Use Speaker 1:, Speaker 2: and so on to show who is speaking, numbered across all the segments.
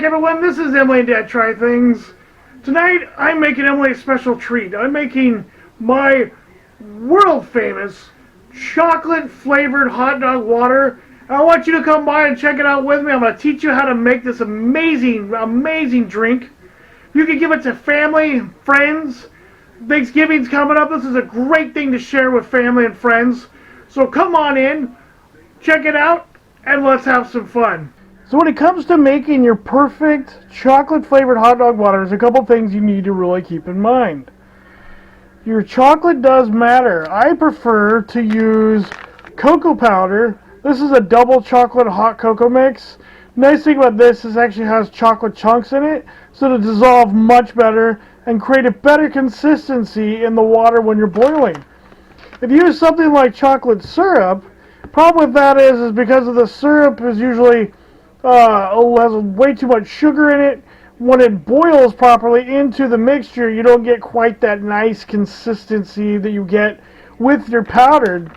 Speaker 1: everyone, this is Emily and Dad Try Things. Tonight I'm making Emily a special treat. I'm making my world famous chocolate flavored hot dog water. I want you to come by and check it out with me. I'm going to teach you how to make this amazing drink. You can give it to family, friends. Thanksgiving's coming up. This is a great thing to share with family and friends. So come on in, check it out, and let's have some fun. So when it comes to making your perfect chocolate flavored hot dog water, there's a couple things you need to really keep in mind. Your chocolate does matter. I prefer to use cocoa powder. This is a double chocolate hot cocoa mix. Nice thing about this is it actually has chocolate chunks in it, so it'll dissolve much better and create a better consistency in the water when you're boiling. If you use something like chocolate syrup, problem with that is because of the syrup is usually has way too much sugar in it. When it boils properly into the mixture, you don't get quite that nice consistency that you get with your powdered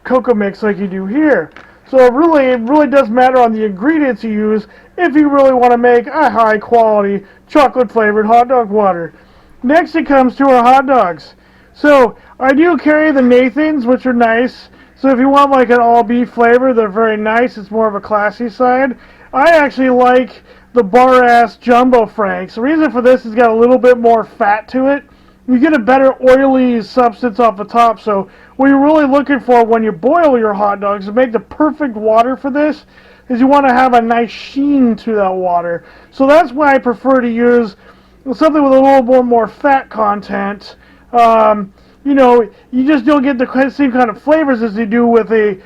Speaker 1: cocoa mix like you do here. So it really does matter on the ingredients you use if you really want to make a high quality chocolate flavored hot dog water. Next it comes to our hot dogs. So I do carry the Nathans, which are nice. So if you want like an all beef flavor, they're very nice. It's more of a classy side. I actually like the bar ass jumbo franks. The reason for this is it's got a little bit more fat to it. You get a better oily substance off the top. So what you're really looking for when you boil your hot dogs to make the perfect water for this is you want to have a nice sheen to that water. So that's why I prefer to use something with a little bit more fat content. You know, you just don't get the same kind of flavors as you do with a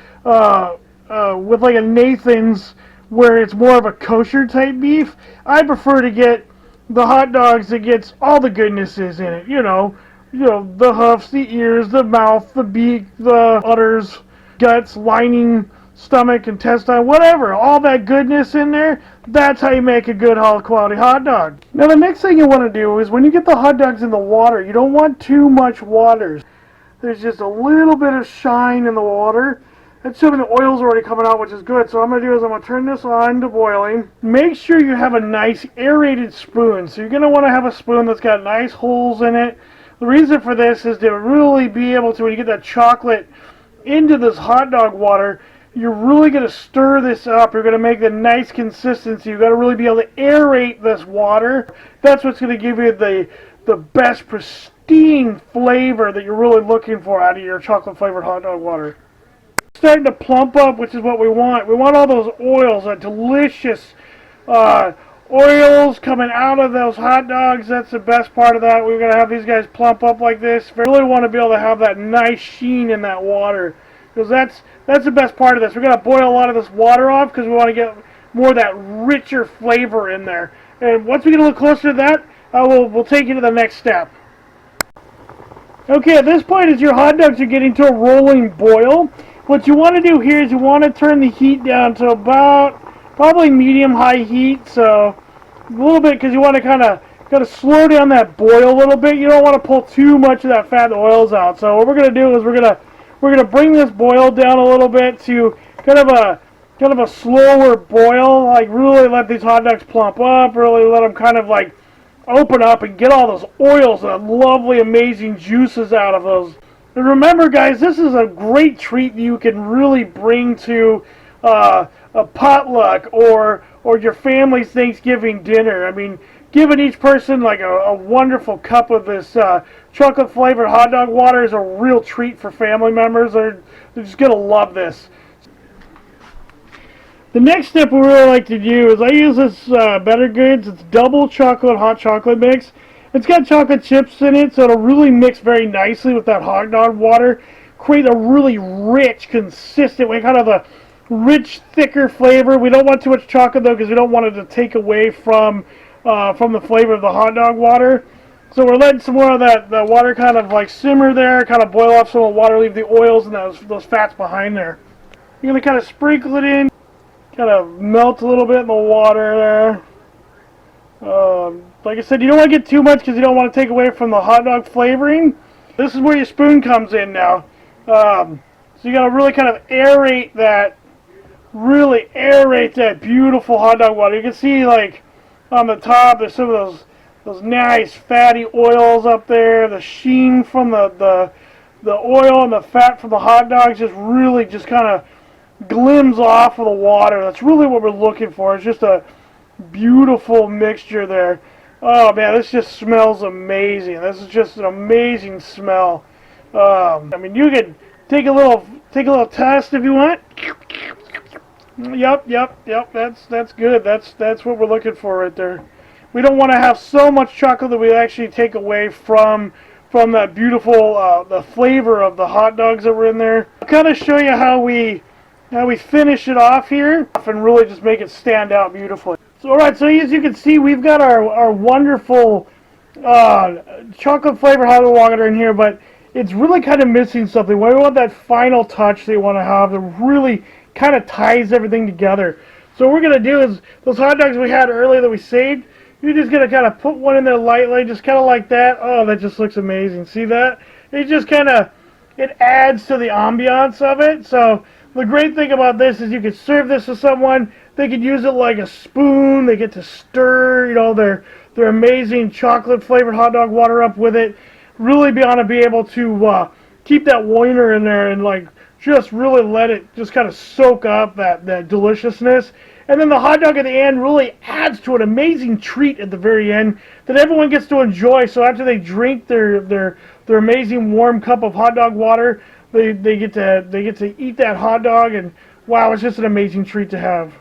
Speaker 1: with like a Nathan's, where it's more of a kosher type beef. I prefer to get the hot dogs that gets all the goodnesses in it. You know, the hoofs, the ears, the mouth, the beak, the udders, guts, lining, stomach, intestine, whatever. All that goodness in there. That's how you make a good quality hot dog. Now the next thing you want to do is when you get the hot dogs in the water, you don't want too much water. There's just a little bit of shine in the water. That's showing the oil's already coming out, which is good. So what I'm going to do is I'm going to turn this on to boiling. Make sure you have a nice aerated spoon. So you're going to want to have a spoon that's got nice holes in it. The reason for this is to really be able to, when you get that chocolate into this hot dog water, you're really going to stir this up. You're going to make the nice consistency. You've got to really be able to aerate this water. That's what's going to give you the best pristine flavor that you're really looking for out of your chocolate flavored hot dog water. Starting to plump up, which is what we want. We want all those oils, that delicious oils coming out of those hot dogs. That's the best part of that. We're going to have these guys plump up like this. We really want to be able to have that nice sheen in that water, because that's the best part of this. We're going to boil a lot of this water off because we want to get more of that richer flavor in there. And once we get a little closer to that, we'll take you to the next step. Okay, at this point, as your hot dogs are getting to a rolling boil, what you want to do here is you want to turn the heat down to about probably medium-high heat, so a little bit, because you want to kind of slow down that boil a little bit. You don't want to pull too much of that fat oils out. So what we're going to do is we're going to bring this boil down a little bit to kind of a slower boil, like really let these hot dogs plump up, really let them kind of like open up and get all those oils and lovely amazing juices out of those. And remember guys, this is a great treat that you can really bring to a potluck or your family's Thanksgiving dinner. I mean, giving each person like a wonderful cup of this chocolate flavored hot dog water is a real treat for family members. They're just going to love this. The next step we really like to do is I use this Better Goods. It's double chocolate hot chocolate mix. It's got chocolate chips in it, so it'll really mix very nicely with that hot dog water. Create a really rich, consistent, kind of a rich, thicker flavor. We don't want too much chocolate though, because we don't want it to take away from the flavor of the hot dog water. So we're letting some more of that water kind of like simmer there, kind of boil off some of the water, leave the oils and those fats behind there. You're going to kind of sprinkle it in, kind of melt a little bit in the water there. Like I said, you don't want to get too much because you don't want to take away from the hot dog flavoring. This is where your spoon comes in now. So you got to really kind of aerate that really aerate that beautiful hot dog water. You can see like on the top there's some of those nice fatty oils up there. The sheen from the oil and the fat from the hot dogs just really just kind of glims off of the water. That's really what we're looking for. It's just a beautiful mixture there. Oh man, this just smells amazing. This is just an amazing smell. I mean, you could take a little test if you want. Yep. That's good. That's what we're looking for right there. We don't want to have so much chocolate that we actually take away from that beautiful the flavor of the hot dogs that were in there. I'll kind of show you how we finish it off here and really just make it stand out beautifully. So alright, so as you can see, we've got our wonderful chocolate flavored hot dog water in here, but it's really kind of missing something. We want that final touch that you want to have that really kind of ties everything together. So what we're going to do is those hot dogs we had earlier that we saved, you're just going to kind of put one in there lightly, just kind of like that. Oh, that just looks amazing. See that? It just kind of, it adds to the ambiance of it. So the great thing about this is you could serve this to someone. They could use it like a spoon. They get to stir, you know, their amazing chocolate flavored hot dog water up with it. Really be able to keep that wiener in there and like just really let it just kind of soak up that deliciousness. And then the hot dog at the end really adds to an amazing treat at the very end that everyone gets to enjoy. So after they drink their amazing warm cup of hot dog water, they get to eat that hot dog, and wow, it's just an amazing treat to have.